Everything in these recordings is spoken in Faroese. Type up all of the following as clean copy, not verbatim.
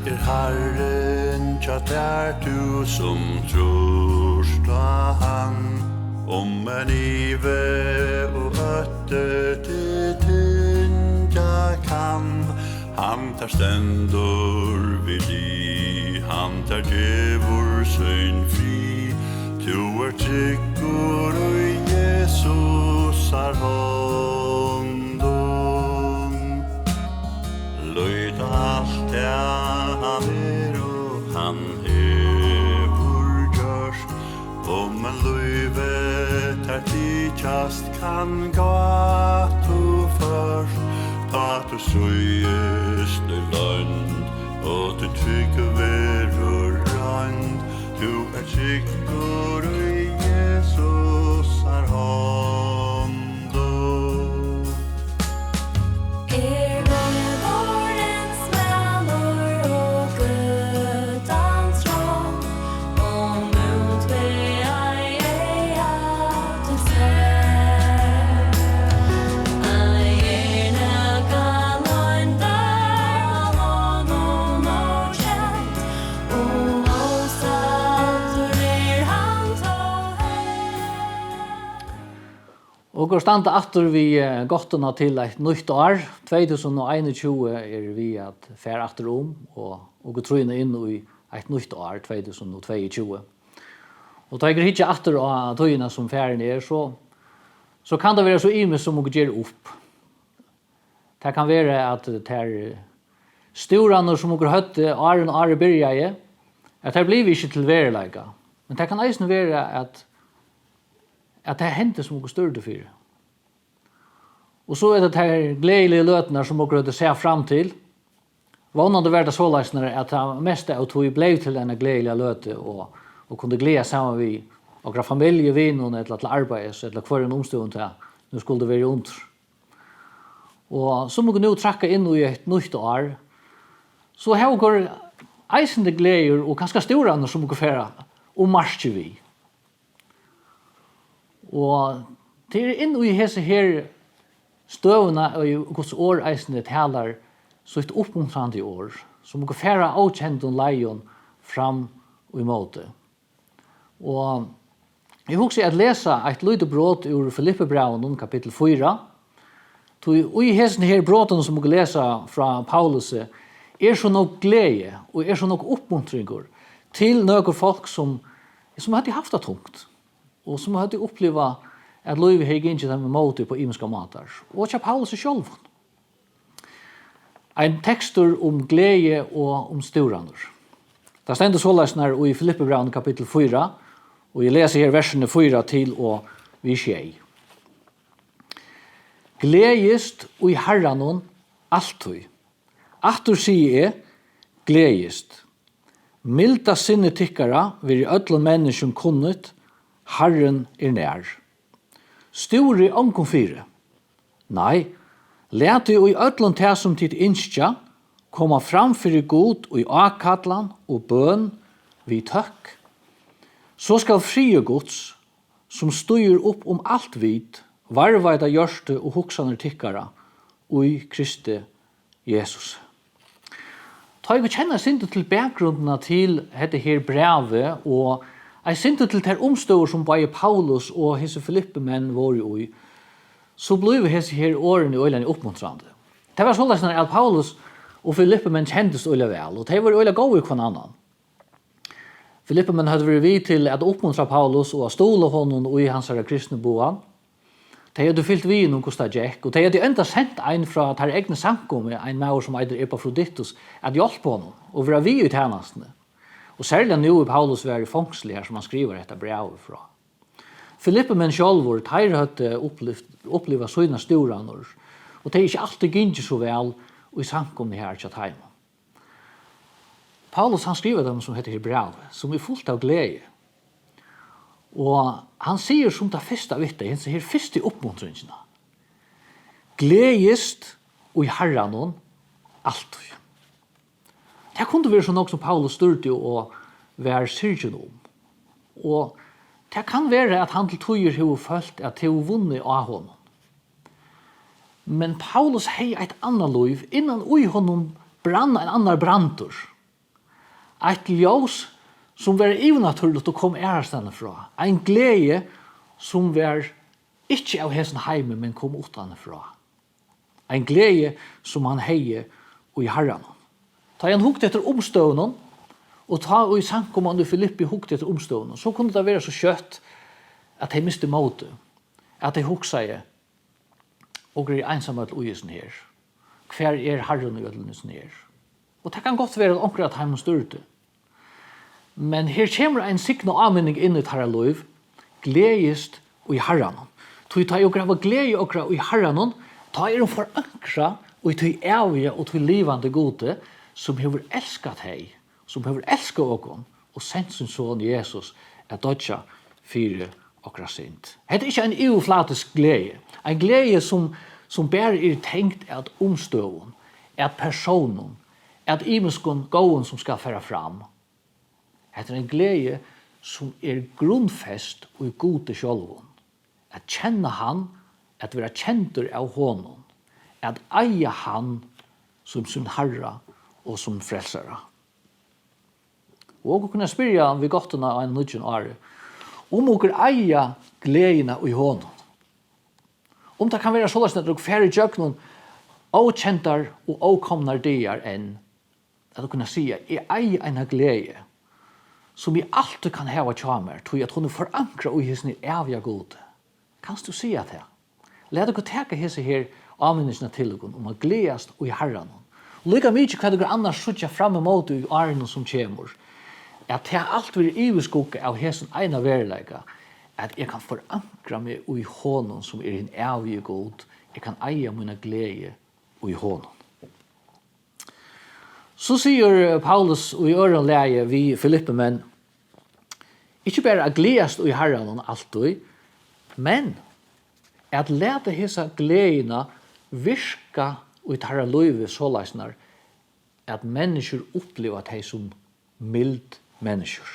Herren tja du som trorst av han, om en ive og øtte til tynja kan. Han tar stendur vid li, han tar djevor søgn fri. Tu tryggur og Jesusar hondum. Løyt alt han og han hevur gjørd. Om en løyve tar tidkast kan gå tu først. Ta tu søyest land, og tu trygg verur rand. Tu tryggur og Jesusar hondum. Og går standa aftur vi gottuna til eit nytt år. 2021 vi at fer aftur og går trøyna inn i eit nytt år 2022. Og da jeg hitja aftur av tøyna som færen så kan det være så imes som å gjøre opp. Det kan være at det er storaner som dere høtte åren og året byrja at det blir ikke til verleika. Men det kan eisen være at det hender som dere større for. Og så det her gledelige løtene som dere hadde se fram til. Vannende var det så løsner at det meste av tog ble til denne gledelige løte og kunne glede sammen med og familie, vinen, eller til arbeids, eller hver en omstående til. Nå skulle det være under. Og så må vi nå trekke inn i et nytt år. Så her går eisende gleder og ganske store som vi får og marsjer vi. Og det inn i hese her støvene og Guds år eisende taler så et oppmuntrande år som vi får avkjent og leion fram og i måte. Og jeg husker at lesa et lite brot ur Filippebrevene kapittel 4. Og i hesten her broten som vi lesa fra Paulus så nok glede og så nok oppmuntringer til noen folk som hadde haft det tungt og som hadde opplevd at livet hadde ikke dem med måte på imenska matar. Og ikke Paulus selv. En tekstur om glede og om storander. Det stender så løsner i Filippebrevene kapittel 4 og jeg leser her versene 4 til og vi 6. Gledest og i herranon alltid. Attur sier gledest. Milda sinne tykkara vil i ødle mennesken kunnet, Herren nær. Stor omkom fire. Nei, let i ødlen til som tid innskja, komma fram fyrir god og i akadlan og bøn vi tøkk. Så skal frie Guds, som styr opp om alt vid, varvaida gjørste og hoksaner tykkara, og i Kristi Jesus. Ta jeg kjenner sinne til bakgrunnen til dette her brevet, og jeg sinne til der omstår som bare Paulus og hese Filippemenn var i, så ble hese her årene i øyne oppmuntrande. Det var sånn at Paulus og Filippemenn kjentes øyne vel, og det var øyne gode i hver annan. Filippemenn hadde vært vid til at oppmuntra Paulus og stole honom og i hans kristne boan. De hadde fyllt vi noen kostet Jack, og de hadde enda sendt en fra deres egne Sangur, en maur som eider Epaphroditus, at hjelpe honom og være vi i tjenestene. Og særlig nå i Paulus var i Fólks her som han skriver dette brevet fra. Filippemenn sjálfur, de hadde opplevd sånne storaner, og de ikke alltid gynnte så vel i Sangur her til heimen. Paulus han skriver dem som heter brevet, som fullt av glede. Og han sier som det første av dette, hans her første oppmuntringene. Gledest og i herranon alltid. Det kunne være sånn som Paulus styrte og være syrgen om. Og det kan være at han til tøyer har følt at han har vunnet av honom. Men Paulus har et annet liv innan ui honom brann en annan brandur. et ljós som var ivnaturligt å komme ærestande fra. En glede som var ikke av hessen heime, men kom utane fra. En glede som han heie og i herran. Ta han hukt etter omstøvnen, og ta og i Sankommand i Filippi hukt etter omstøvnen, så kunne det være så kjøtt at de miste måte, at de hukk seg, og er ensamhet ujesen her. Hver herren i ødelsen her. Og det kan godt være at omkring at han styrte. Men her kommer en sikkert anmenning inn i herre lov, gledest og i herren. Tog ta og grava glede og i herren, ta er forankra og i tog evige og tog livande gode, som hever elskat hei, som hever elskat okon, og sendt sin son Jesus at dodja fire okra sint. Det er ikke en euflatisk glede, en glede som bare er tenkt at omstøvun, at personen, at imenskon gåen som skal færa fram. Det er en glede som er grunnfest og i gode sjølvun. At kjenne han, at være kjentur av honom, at eie han som sin herra og som frelsere. Og å kunne spyrja vi gottene av en nødgen åre, om dere eie gledene i honom. Om det kan være sånn at dere færre jøknen avkjentar og avkomnar dier enn at dere kunne si at jeg eier en glede som jeg alltid kan hava tjamer, tror at hun er forankret i hessen evige gode. Kanst du si at det? Lad dere teka hese her avminnesene til dere om å gledast og i herren. Lika mykje hva dere annars sutja fram imot i årene som kommer, at det alt vil iveskugge av hessen ena verleika, at jeg kan forankra meg i honom som er en evige god, jeg kan eie mine glede i honom. Så sier Paulus i ørenleie vi Filippi, men ikke bare at gledast i herren alltid, men at lete hese gledene virka og i tarra løyve såleisnar at mennesker opplever at de som mild mennesker.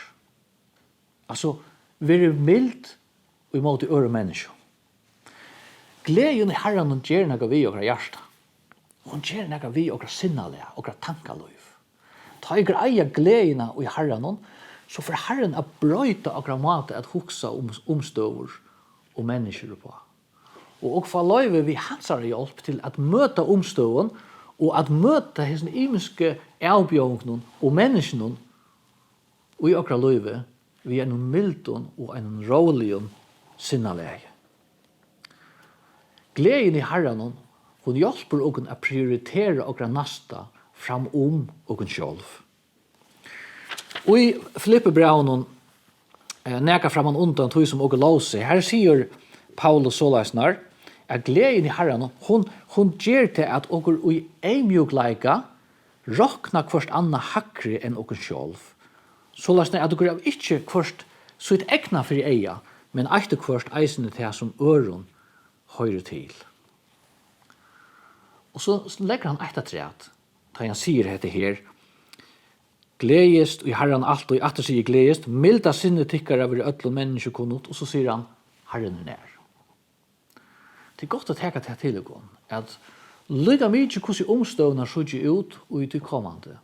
Altså, være mild og imot i øre mennesker. Gleden i herren gjør noe vi okra hjärsta. Hon gjør noe vi okra sinnalega, okra tankaløyv. Ta i greia gledene i herren, så får herren å brøyta okra måte at huksa omstøver og mennesker på. Og få løyve vi hansar hjelp til at møta omstøven og at møta hessen imenske avbjørnene og menneskene og i okra løyve vi er noen mildun og en råligen sinnalege. Gleden i herren, hun hjelper oss å prioritere okra nasta fram oss sjálv. Og i Filippi-braunen, neka fram undan tog som oss låse, her sier Paulus såleisnar, at gleden i herren, hun gjør til at oss i eimjukleika rokna hverst anna hakri enn oss sjálv. Såleisnar at oss ikke hverst sitt egna for eia, men eiter hverst eisende til som øron høyre til. Og så legger han ettertræt, da han sier dette her, gledest og i herren alt, og i atter sier gledest, milda sinne tykkere over ødel og mennesker kunnot, og så sier han, herren er nær. Det er godt å teka det til å at lyga mykje hvordan omstøvner sudje ut og ut i kommande,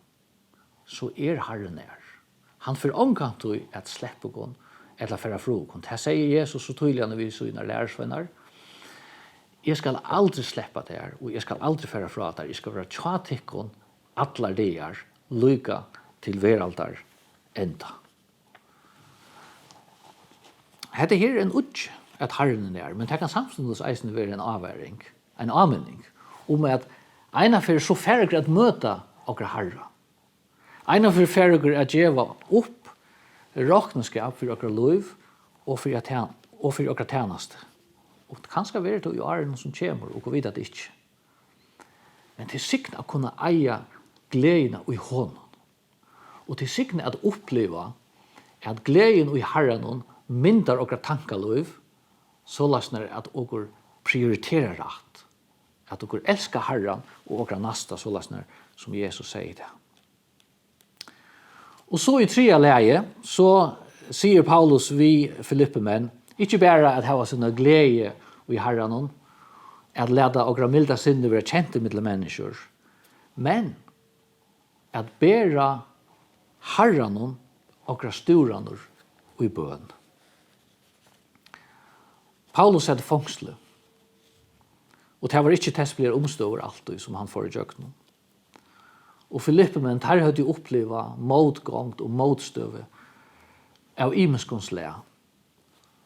så er herren nær. Han får omkant til at slippe gån, eller færa frukon. Det sier Jesus så tydelig når vi syner lærersvenner, jeg skal aldri slippe det her, og jeg skal aldri færa fra det her. Jeg skal være tjatikkon, atlar det her, lyga til veraldar enda. Hette her er en utj at herren er, men det kan samtidig eisen være en avværing, en avmenning, om at ena for så færre at møta okra herra. Ena for færre at gjeva opp råkneskap for okra liv og for okra tjeneste. Og det kan skal være til å gjøre noe som kommer, og vi vet det ikke. Men til sikten å kunne eie gledene i hånden. Og til sikten å oppleve at gleden i herren mindre okra tankaløyv, så løsner at okra prioriterer rett. At okra elsker herren og okra nasta, så løsner som Jesus sier det. Og så i tredje leie, så sier Paulus vi Filippi menn, ikke bare at hava sinne glede i herren, at leda okra milda sinne være kjente middel mennesker, men at bæra Herranon okra sturanur i bøn. Paulus hadde fangsle. Og det var ikke testblir omstøver alltid som han får i jøkken. Og Filippemen, her hadde de oppleva motgångt og motstøve av imenskonslæ.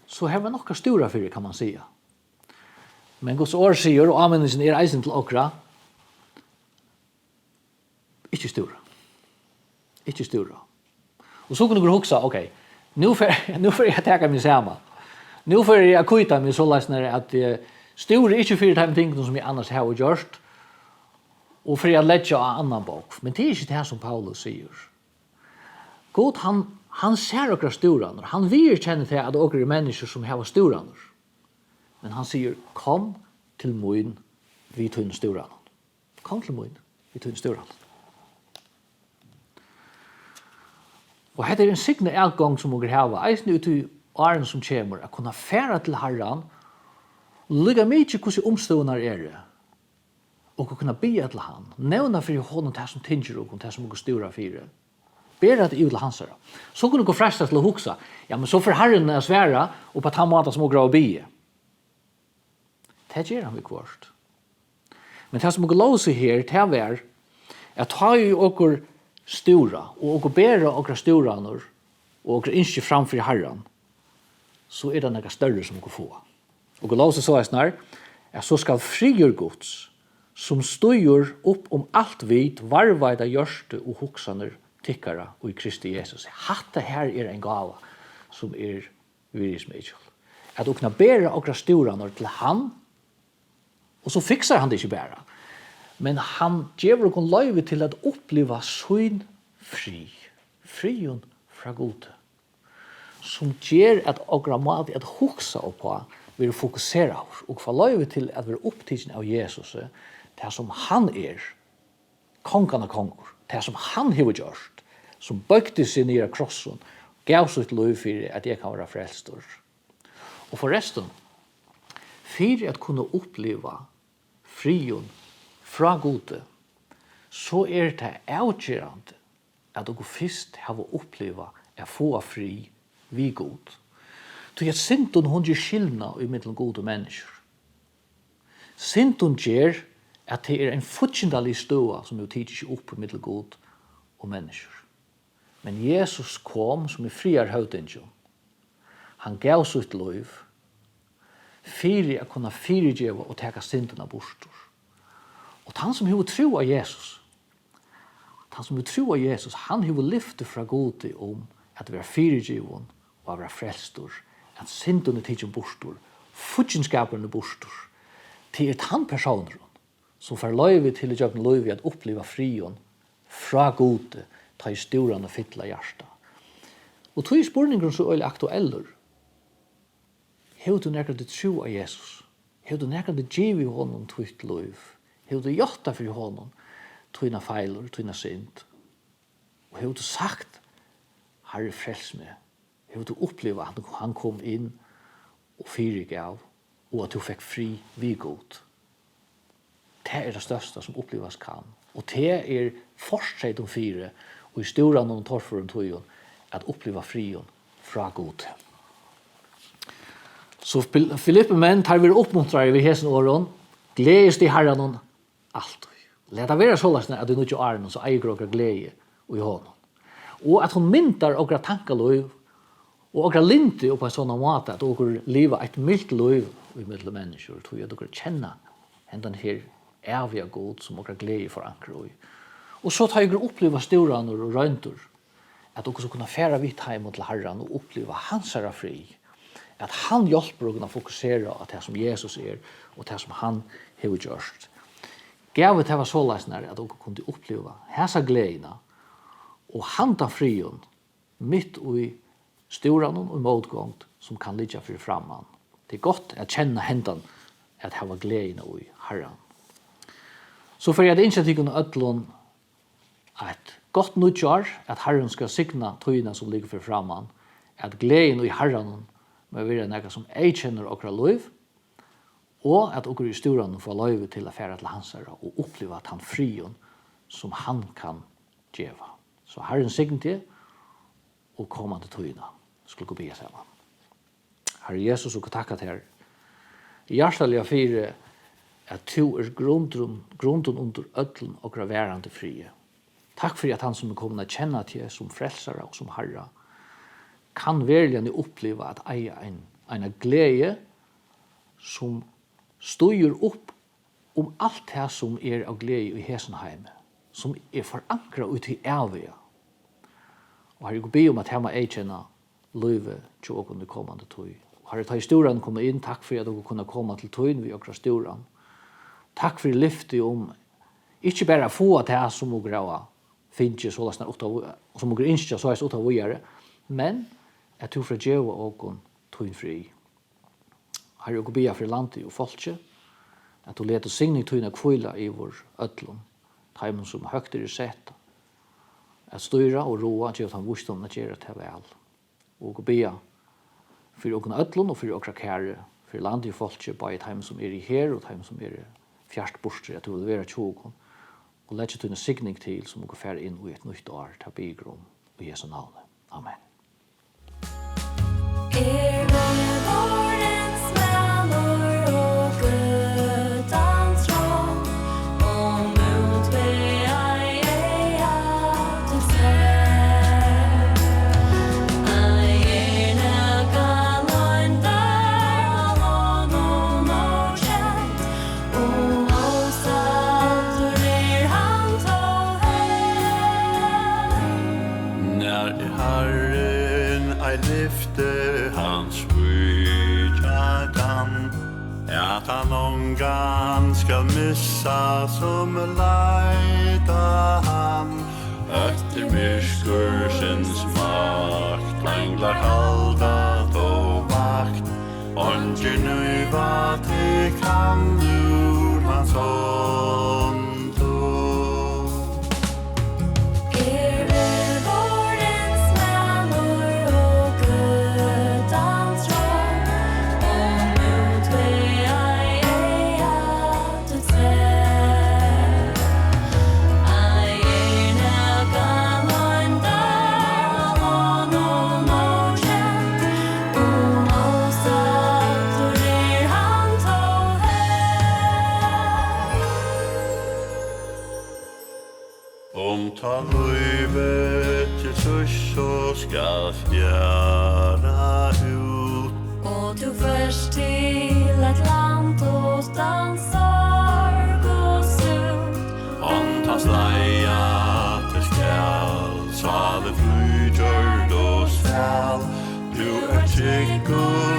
Så her var nokka stora fyrir, kan man säga. Men Guds år sier, og anvendelsen eisen til okra, ikke stora. Ikke stora. Og så kunne du hugsa, ok, nu får jeg teka mig sama. Nu får jeg kuita mig så lesner at stora ikke fyrir de tingene som jeg annars har gjort, og for jeg letja av annan bok. Men det er ikke det som Paulus sier. God, han ser okra storaner. Han vil kjenne til at okra er mennesker som har storaner. Men han sier, kom til moin vid tunn storaner. Kom til moin vid tunn storaner. Og dette er en signe utgang som okra hava, eisen ut i åren som kommer, at kunne færa til Herren, lukka mykje hvordan omstående er og kunne be til han. Nevna for honom det som tinger og det som okra stora fyrir. Ber at i til hans herre. Så kunne gå fresta til å huksa. Ja, men så får Herren sværa og på han måte som okra å be. Det gjør han vi kvart. Men det som okra lov seg her, det er at ta jo okra stora og okra bera okra storaner og okra innskje framfor Herren, så er det noe større som okra få. Og lov seg så snar, at så skal frigjør Guds, som støyer opp alt vid, varvaida gjørste og hoksaner tikkara og i Kristi Jesus. Hatta her er en gava som er virismedjul. At okna bera okra storaner til han, og så fixar han det ikke bæra. Men han gjever okon løyve til at oppleva søyn fri. Friun fra gode. Som gjer at okra måte at hoksa oppa vil fokusera av, og få løyve til at vi er opptidsen av Jesus, det som han er, kongen av konger, det som han har gjort, som bøkte seg ned av krossen, gav sitt løyve for at jeg kan være frelstor. Og forresten, for at kunne oppleva friun fra gode, så er det avgjørende at dere først har oppleva å få fri vi god. Så at synden hun gjør skillna i mellom gode mennesker. Synden gjør at det er en futsindalig støa som jo tidser ikke opp i mellom god og mennesker. Men Jesus kom som er friar høvdingen. Han gav sitt liv for å kunne fyrirgjeva og teka synden av bostor. Og han som har tro av Jesus, han har lyftet fra gode om at vi er fyrirgjeven og at vi er frelstor, at synden er tidsen bostor, futsinskapen er bostor. Det er han personer som får løyve til å gjøre løyve at oppleva frion fra gode, ta i storan og fytla hjärsta. Og tog i spurningen så øyelig aktueller. Har du nærkert det tro av Jesus? Har du nærkert det giv i honom tvitt løyv? Har du gjort for honom tvina feiler, tvina synd? Og har du sagt, Herre frels meg? Har du oppleva at han kom inn og fyrirgav, og at du fikk fri vi god? Det er det største som opplevas kan. Og det er fortsatt om fire, og i storan og torfor om tøyen, at oppleva frion fra god. Så Filippemen tar vi oppmuntrar vi hesen åren, gledes til Herren om alt. Leta være så løsne at du ikke er noen, så eier dere glede i hånden. Og at hun myntar okra tankaløy, og okra linti på en sånn måte, at dere lever et mildt liv i middel mennesker, tror jeg dere kjenner hendan her evige god som dere glede for anker i. Og så tar dere oppleva storaner og røyntor, at dere skal kunne fære vidt heim til Herren og oppleva hans herre fri, at han hjelper dere å fokusere på det som Jesus er, og det som han har gjort. Gavet det var så løsner at dere kunne oppleva hesa gledene, og handa frion midt i storanen og motgångt som kan ligge for framman. Det er godt å kjenne hendan at hava gledene i Herren. Så for jeg ikke tykker noe ødlån et godt nødjar at Herren skal signa tøyene som ligger for framman, at gleden i Herren må være noe som jeg kjenner okra liv, og at okra i storanen får lov til å fære til hans herre og oppleve at han frion som han kan gjeva. Så Herren signe til og kommande tøyna. Skulle gå be sammen. Herre Jesus, og takka til her. Hjertelig fire at du grunden under ødlen og graværande frie. Takk for at han som er kommet å kjenne til som frelsere og som herre kan virkelig oppleve at eie en glede som støyer opp om alt det som av glede i Hesenheim, som forankret ut i evige. Og herre, jeg ber om at jeg må kjenne løyve til å kunne kommende tøy. Herre, ta historien komme inn, takk for at dere kunne komme til tøyen ved akkurat historien. Takk for lyftet om ikke bare få at det som dere har finnes så løsner som dere innskjer så er det å gjøre, men at du fra djeva og tøyen fri. Herre, jeg ber for landet og folket, at du leder signing tøyene kvøyla i vår ødlom, tøymen som høgt i sett, at styra og roa til at han visdom at gjøre til vel. Og be for åkken ødlom og for åkra kære, for landet og folket, bare tøymen som i her og tøymen som fjert borster, at du vil være tjogen, og lette tøyene signing til som dere fære inn i et nytt år til bygrom i Jesu navn. Amen. Han ångan skal missa som leida han Ötter myrskursens makt Langlar halda då vakt Ongen uiva til kan ur hans hånd Ta løyve til så skal fjæra ut Og du først til et land utan sorg og sult Håndtas leia til skjall Svale flygjørd og stjall Du trygg og